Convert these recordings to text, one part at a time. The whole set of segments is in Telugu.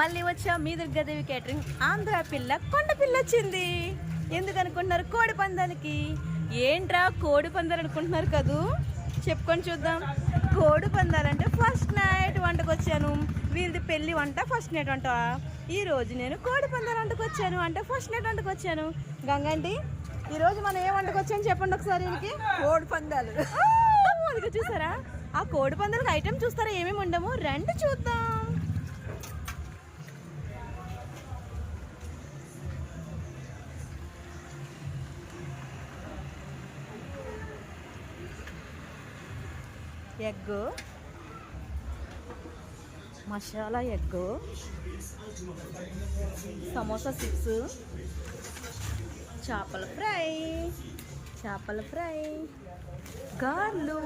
మళ్ళీ వచ్చా మీ దుర్గాదేవి క్యాటరింగ్. ఆంధ్ర పిల్ల కొండ పిల్ల వచ్చింది. ఎందుకు అనుకుంటున్నారు? కోడి పందాలకి. ఏంట్రా కోడి పందాలు అనుకుంటున్నారు కదూ? చెప్పుకొని చూద్దాం. కోడి పందాలంటే ఫస్ట్ నైట్ వంటకు వచ్చాను. వీరిది పెళ్లి వంట ఫస్ట్ నైట్ వంట. ఈరోజు నేను కోడి పందాలు వంటకు వచ్చాను, అంటే ఫస్ట్ నైట్ వంటకు వచ్చాను. గంగండి, ఈరోజు మనం ఏ వంటకు వచ్చాను చెప్పండి ఒకసారి. కోడి పందాలు. అందుకే చూసారా? ఆ కోడి పందాలకు ఐటెం చూస్తారా ఏమేమి ఉండము? రండి చూద్దాం. Egg, masala egg, samosa chips, చేపల ఫ్రై, గార్లు,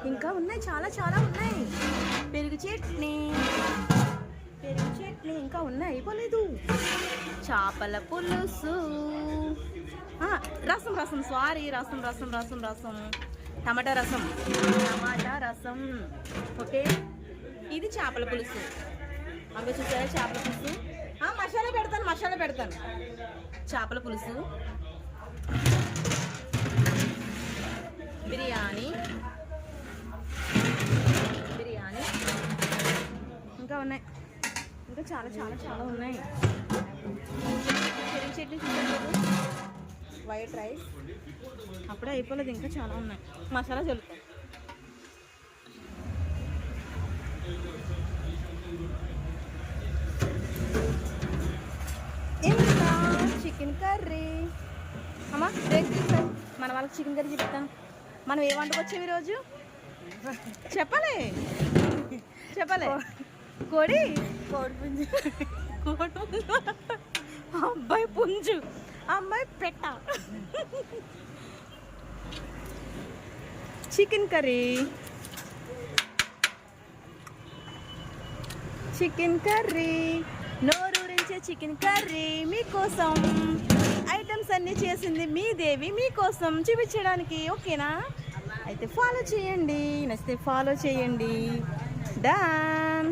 ఇంకా ఉన్నాయి, చాలా ఉన్నాయి. పెరుగు చట్నీ ఇంకా ఉన్నాయి, అయిపోలేదు. చేపల పులుసు, రసం, టమాటా రసం. ఓకే, ఇది చేపల పులుసు. అవి చూసారా చేపల పులుసు? మసాలా పెడతాను. చేపల పులుసు, బిర్యానీ, ఇంకా ఉన్నాయి. ఇంకా చాలా ఉన్నాయి. పెరుగు చట్నీ చూసారు, వైట్ రైస్, అప్పుడే అయిపోలేదు. ఇంకా చాలా ఉన్నాయి. మసాలా చల్లుతాం. ఇంకా చికెన్ కర్రీ. అమ్మా మన వాళ్ళకి చికెన్ కర్రీ చెప్తాను. మనం ఏ వంటకు వచ్చాము ఈరోజు? చెప్పాలి. కోడి పుంజు, అబ్బాయి పుంజు, అమ్మాయి పెట్ట. చికెన్ కర్రీ, నోరూరించే చికెన్ కర్రీ మీకోసం. ఐటమ్స్ అన్నీ చేసింది మీ దేవి మీకోసం చూపించడానికి. ఓకేనా? అయితే ఫాలో చేయండి, నచ్చితే ఫాలో చేయండి. డన్.